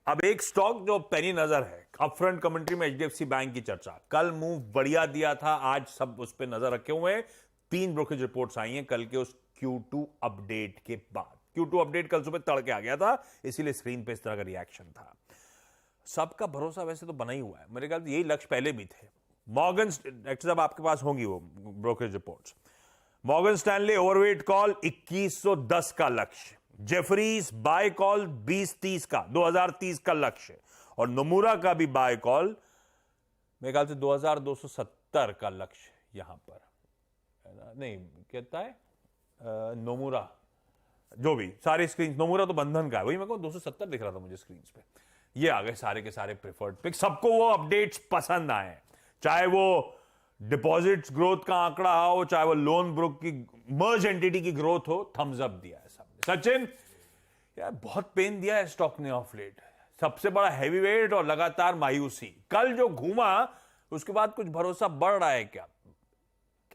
अब एक स्टॉक जो पेनी नजर है, अपफ्रंट कमेंट्री में एचडीएफसी बैंक की चर्चा, कल मूव बढ़िया दिया था, आज सब उस पर नजर रखे हुए हैं। 3 ब्रोकरेज रिपोर्ट्स आई हैं कल के उस Q2 अपडेट के बाद। Q2 अपडेट कल सुबह तड़के आ गया था, इसीलिए स्क्रीन पे इस तरह का रिएक्शन था। सबका भरोसा वैसे तो बना ही हुआ है, मेरे ख्याल से यही लक्ष्य पहले भी थे। मॉर्गन, एक्चुअली आपके पास होंगी वो brokerage reports. Morgan Stanley overweight call 2110 का लक्ष्य, जेफरीज बाय कॉल 2030 का 2030 का लक्ष्य, और नोमुरा का भी बाय कॉल मेरे ख्याल से 2270 का लक्ष्य यहां पर नहीं कहता है। नोमुरा जो भी सारी स्क्रीन, नोमुरा तो बंधन का है, वही मेरे को 270 दिख रहा था मुझे स्क्रीन पे। ये आ गए सारे के सारे प्रेफर्ड पिक, सबको वो अपडेट्स पसंद आए, चाहे वो डिपॉजिट्स ग्रोथ का आंकड़ा हो, चाहे वो लोन ब्रुक की मर्ज एंटिटी की ग्रोथ हो, थम्स अप दिया है सबने। सचिन यार बहुत पेन दिया है स्टॉक ने ऑफ लेट, सबसे बड़ा हैवीवेट और लगातार मायूसी। कल जो घूमा उसके बाद कुछ भरोसा बढ़ रहा है क्या?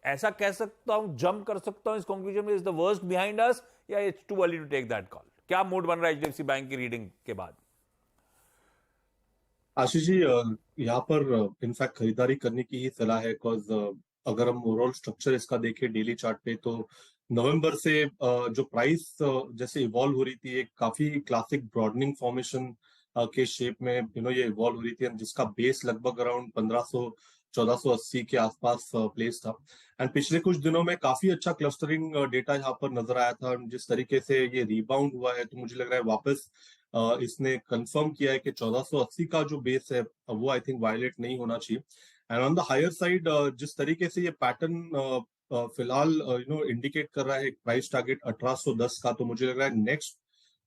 ऐसा कह सकता हूं, जंप कर सकता हूं इस कंक्लूजन में, is the worst behind us, या it's too early to take that call? क्या मूड बन रहा है एचडीएफसी बैंक की रीडिंग के बाद? आशीष जी, यहाँ पर इनफैक्ट खरीदारी करने की ही सलाह है। बिकॉज अगर हम ओवरऑल स्ट्रक्चर इसका देखें डेली चार्ट पे, तो नवंबर से जो प्राइस जैसे इवॉल्व हो रही थी, एक काफी क्लासिक ब्रॉडनिंग फॉर्मेशन के शेप में ये इवॉल्व हो रही थी, जिसका बेस लगभग अराउंड 1500 1480 के आसपास प्लेस था। एंड पिछले कुछ दिनों में काफी अच्छा क्लस्टरिंग डेटा यहाँ पर नजर आया था। जिस तरीके से ये रिबाउंड हुआ है, तो मुझे लग रहा है वापस इसने कंफर्म किया है कि 1480 का जो बेस है वो आई थिंक वायलेट नहीं होना चाहिए। And on the higher side जिस तरीके से ये पैटर्न फिलहाल इंडिकेट कर रहा है प्राइस टारगेट 1810 का, तो मुझे लग रहा है नेक्स्ट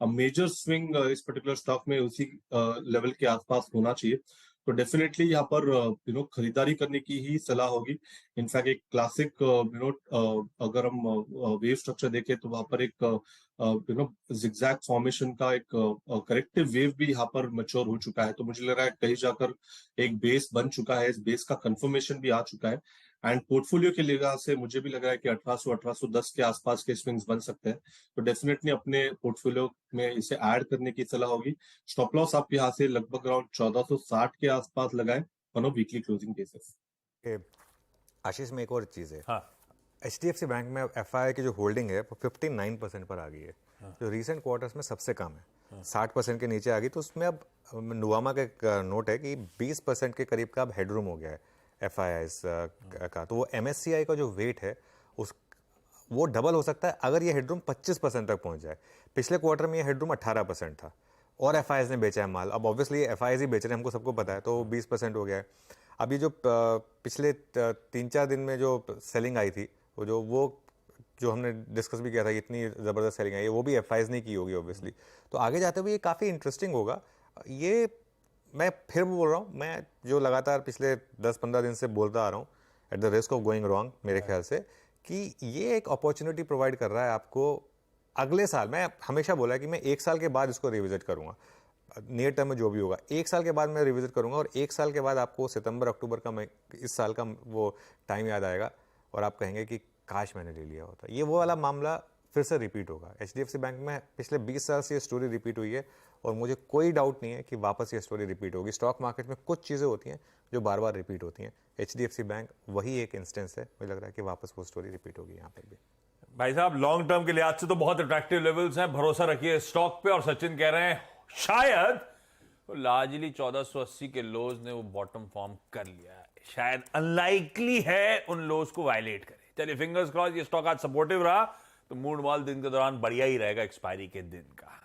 मेजर स्विंग इस पर्टिकुलर स्टॉक में उसी लेवल के आसपास होना चाहिए। तो डेफिनेटली यहाँ पर खरीदारी करने की ही सलाह होगी। इनफैक्ट एक क्लासिक अगर हम वेव स्ट्रक्चर देखें, तो वहां पर एक जिगजैग फॉर्मेशन का एक करेक्टिव वेव भी यहाँ पर मैच्योर हो चुका है। तो मुझे लग रहा है कहीं जाकर एक बेस बन चुका है, इस बेस का कंफर्मेशन भी आ चुका है। एंड पोर्टफोलियो के लिहाज से मुझे भी लग रहा है कि 1800-1810 के आसपास के स्विंग्स बन सकते हैं। तो डेफिनेटली अपने पोर्टफोलियो में इसे ऐड करने की सलाह होगी। स्टॉप लॉस आप यहाँ से लगभग अराउंड 1460 के आसपास लगाएं on a weekly closing basis. Ashish में एक और चीज़ है। हाँ। एचडीएफसी बैंक में एफआई की जो होल्डिंग है वो 59% पर आ गई है, जो रीसेंट क्वार्टर्स में सबसे कम है। 60% के नीचे आ गई। तो उसमें अब नुवामा का एक नोट है कि 20% के करीब का अब हेडरूम हो गया है एफआई का। तो वो एमएससीआई का जो वेट है उस वो डबल हो सकता है अगर ये हेडरूम 25% तक पहुंच जाए। पिछले क्वार्टर में ये हेडरूम 18% था और एफआईज ने बेचा है माल। अब ऑब्वियसली एफआईज ही बेच रहे हैं, हमको सबको पता है, तो 20% हो गया है। अभी जो पिछले 3-4 दिन में जो सेलिंग आई थी, वो जो हमने डिस्कस भी किया था, इतनी ज़बरदस्त सेलिंग आई है, वो भी एफआईज ने की होगी ऑब्वियसली। तो आगे जाते हुए ये काफ़ी इंटरेस्टिंग होगा। ये मैं फिर बोल रहा हूँ, मैं जो लगातार पिछले 10-15 दिन से बोलता आ रहा हूँ, at the risk of going wrong मेरे ख्याल से, कि ये एक अपॉर्चुनिटी प्रोवाइड कर रहा है आपको अगले साल। मैं हमेशा बोला है कि मैं 1 साल के बाद इसको रिविजिट करूंगा, नियर टर्म में जो भी होगा 1 साल के बाद मैं रिविजिट करूंगा, और 1 साल के बाद आपको सितंबर अक्टूबर का इस साल का वो टाइम याद आएगा और आप कहेंगे कि काश मैंने ले लिया होता। ये वो वाला मामला फिर से रिपीट होगा। एचडीएफसी बैंक में पिछले 20 साल से ये स्टोरी रिपीट हुई है और मुझे कोई डाउट नहीं है कि वापस ये स्टोरी रिपीट होगी। स्टॉक मार्केट में कुछ चीज़ें होती हैं जो बार बार रिपीट होती हैं, एचडीएफसी बैंक वही एक इंस्टेंस है। मुझे लग रहा है कि वापस वो स्टोरी रिपीट होगी यहाँ पर भी। भाई साहब लॉन्ग टर्म के लिहाज से तो बहुत अट्रैक्टिव लेवल्स हैं, भरोसा रखिए स्टॉक पे। और सचिन कह रहे हैं शायद तो लार्जली 1480 के लोज ने वो बॉटम फॉर्म कर लिया है, शायद अनलाइकली है उन लोज को वायलेट करे। चलिए फिंगर्स क्रॉस, ये स्टॉक आज सपोर्टिव रहा तो मूड मॉल दिन के दौरान बढ़िया ही रहेगा एक्सपायरी के दिन का।